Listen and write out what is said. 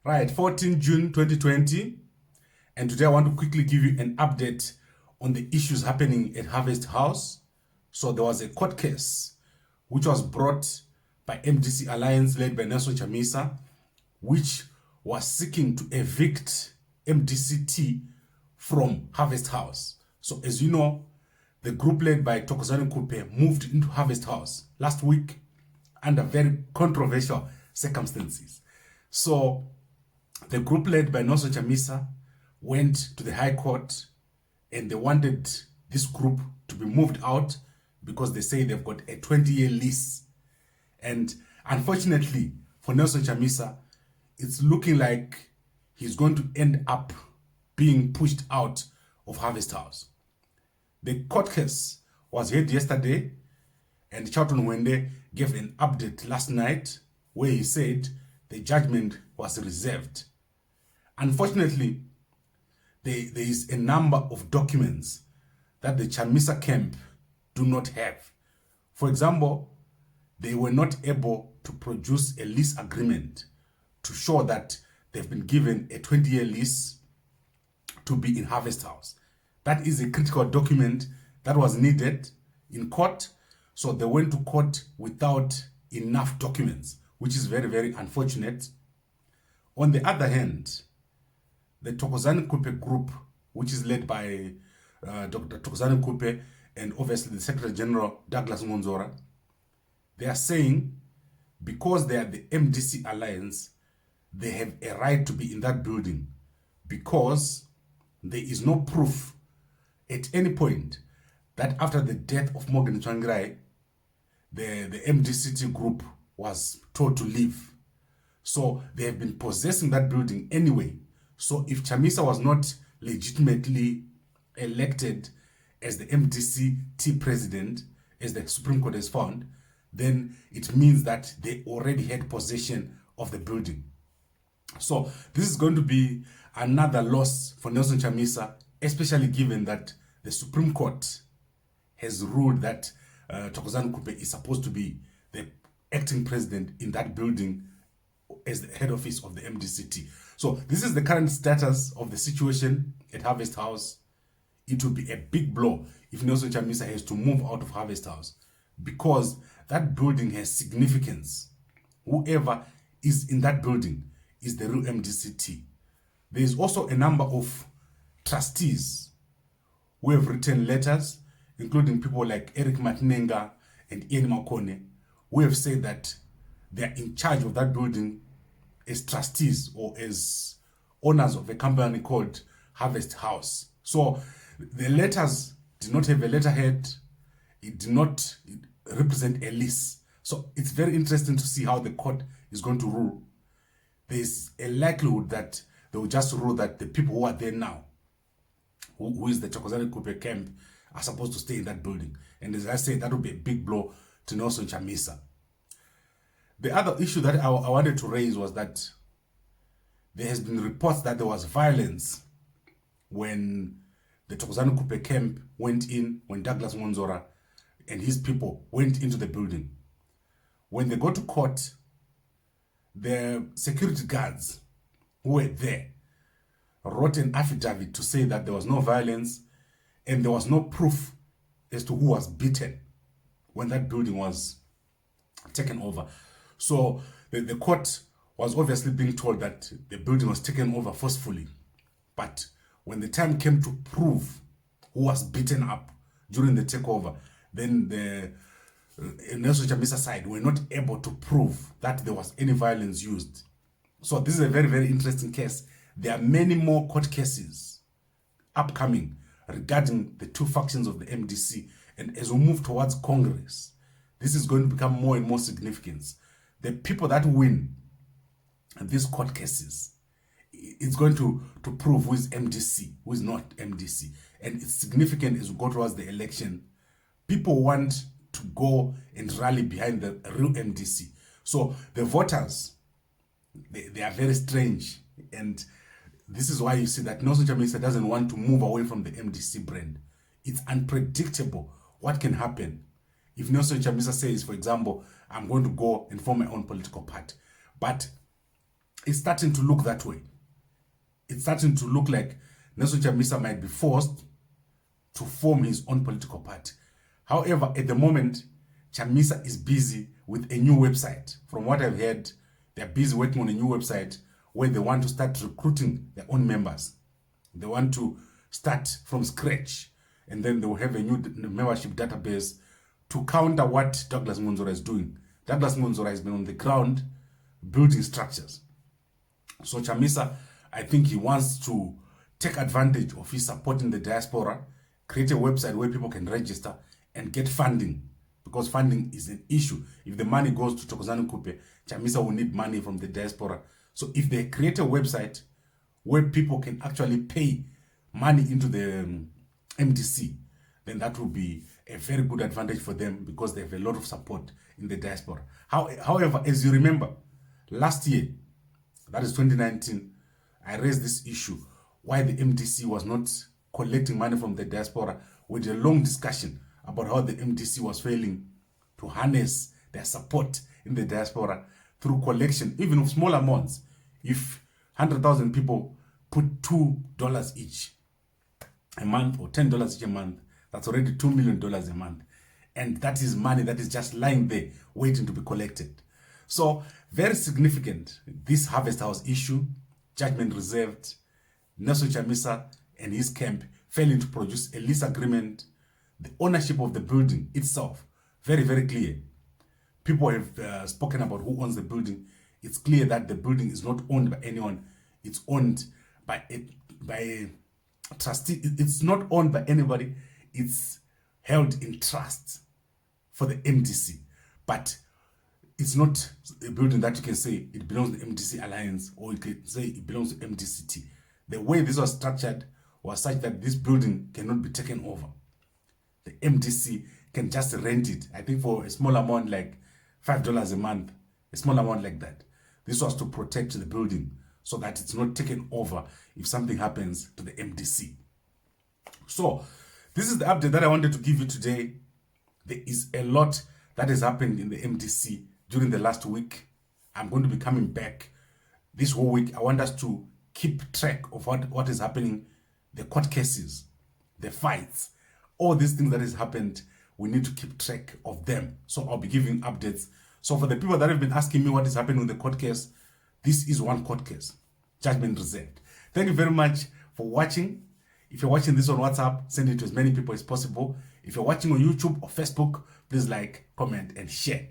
Right, 14 June 2020. And today I want to quickly give you an update on the issues happening at Harvest House. So there was a court case which was brought by MDC Alliance led by Nelson Chamisa, which was seeking to evict MDCT from Harvest House. So as you know, the group led by Thokozani Kupe moved into Harvest House last week under very controversial circumstances. So the group led by Nelson Chamisa went to the High Court and they wanted this group to be moved out because they say they've got a 20-year lease. And unfortunately for Nelson Chamisa, it's looking like he's going to end up being pushed out of Harvest House. The court case was heard yesterday, and Charlton Wende gave an update last night where he said the judgment was reserved. Unfortunately, there is a number of documents that the Chamisa camp do not have. For example, they were not able to produce a lease agreement to show that they've been given a 20-year lease to be in Harvest House. That is a critical document that was needed in court. So they went to court without enough documents, which is very, very unfortunate. On the other hand, the Thokozani Kupe group, which is led by Dr. Thokozani Kupe and obviously the Secretary General Douglas Ngonzora, they are saying because they are the MDC Alliance, they have a right to be in that building because there is no proof at any point that after the death of Morgan Tsvangirai, the MDCT group was told to leave. So they have been possessing that building anyway. So if Chamisa was not legitimately elected as the MDCT president, as the Supreme Court has found, then it means that they already had possession of the building. So this is going to be another loss for Nelson Chamisa, especially given that the Supreme Court has ruled that Thokozani Kupe is supposed to be the acting president in that building as the head office of the MDCT. So this is the current status of the situation at Harvest House. It will be a big blow if Nelson Chamisa has to move out of Harvest House because that building has significance. Whoever is in that building is the real MDCT. There is also a number of trustees who have written letters, including people like Eric Matinenga and Ian Makone, who have said that they are in charge of that building as trustees or as owners of a company called Harvest House. So the letters did not have a letterhead. It did not represent a lease. So it's very interesting to see how the court is going to rule. There's a likelihood that they will just rule that the people who are there now, who is the Thokozani Kupe camp, are supposed to stay in that building. And as I said, that would be a big blow to Nelson Chamisa. The other issue that I wanted to raise was that there has been reports that there was violence when the Thokozani Kupe camp went in, when Douglas Ngonzora and his people went into the building. When they go to court, the security guards who were there wrote an affidavit to say that there was no violence and there was no proof as to who was beaten when that building was taken over. So the court was obviously being told that the building was taken over forcefully. But when the time came to prove who was beaten up during the takeover, then the Nelson Chamisa side were not able to prove that there was any violence used. So this is a very, very interesting case. There are many more court cases upcoming regarding the two factions of the MDC. And as we move towards Congress, this is going to become more and more significant. The people that win these court cases, it's going to prove who is MDC, who is not MDC. And it's significant as we go towards the election. People want to go and rally behind the real MDC. So the voters, they are very strange. And this is why you see that Nelson Chamisa doesn't want to move away from the MDC brand. It's unpredictable what can happen. If Nelson Chamisa says, for example, I'm going to go and form my own political party. But it's starting to look that way. It's starting to look like Nelson Chamisa might be forced to form his own political party. However, at the moment, Chamisa is busy with a new website. From what I've heard, they're busy working on a new website where they want to start recruiting their own members. They want to start from scratch, and then they will have a new membership database to counter what Douglas Ngonzora is doing. Douglas Ngonzora has been on the ground building structures. So Chamisa, I think he wants to take advantage of his support in the diaspora, create a website where people can register and get funding, because funding is an issue. If the money goes to Thokozani Kupe, Chamisa will need money from the diaspora. So if they create a website where people can actually pay money into the MDC, then that will be a very good advantage for them, because they have a lot of support in the diaspora. However, as you remember, last year, that is 2019, I raised this issue why the MDC was not collecting money from the diaspora, with a long discussion about how the MDC was failing to harness their support in the diaspora through collection, even of small amounts. If 100,000 people put $2 each a month, or $10 each a month, that's already $2 million a month. And that is money that is just lying there waiting to be collected. So very significant, this Harvest House issue, judgment reserved. Nelson Chamisa and his camp failing to produce a lease agreement. The ownership of the building itself, very, very clear. People have spoken about who owns the building. It's clear that the building is not owned by anyone. It's owned by a trustee. It's not owned by anybody. It's held in trust for the MDC. But it's not a building that you can say it belongs to the MDC Alliance, or you can say it belongs to MDCT. The way this was structured was such that this building cannot be taken over. The MDC can just rent it, I think for a small amount like $5 a month, a small amount like that. This was to protect the building so that it's not taken over if something happens to the MDC. So this is the update that I wanted to give you today. There is a lot that has happened in the MDC during the last week. I'm going to be coming back this whole week. I want us to keep track of what is happening, the court cases, the fights, all these things that has happened. We need to keep track of them. So I'll be giving updates. So for the people that have been asking me what is happening with the court case, this is one court case, judgment reserved. Thank you very much for watching. If you're watching this on WhatsApp, send it to as many people as possible. If you're watching on YouTube or Facebook, please like, comment, and share.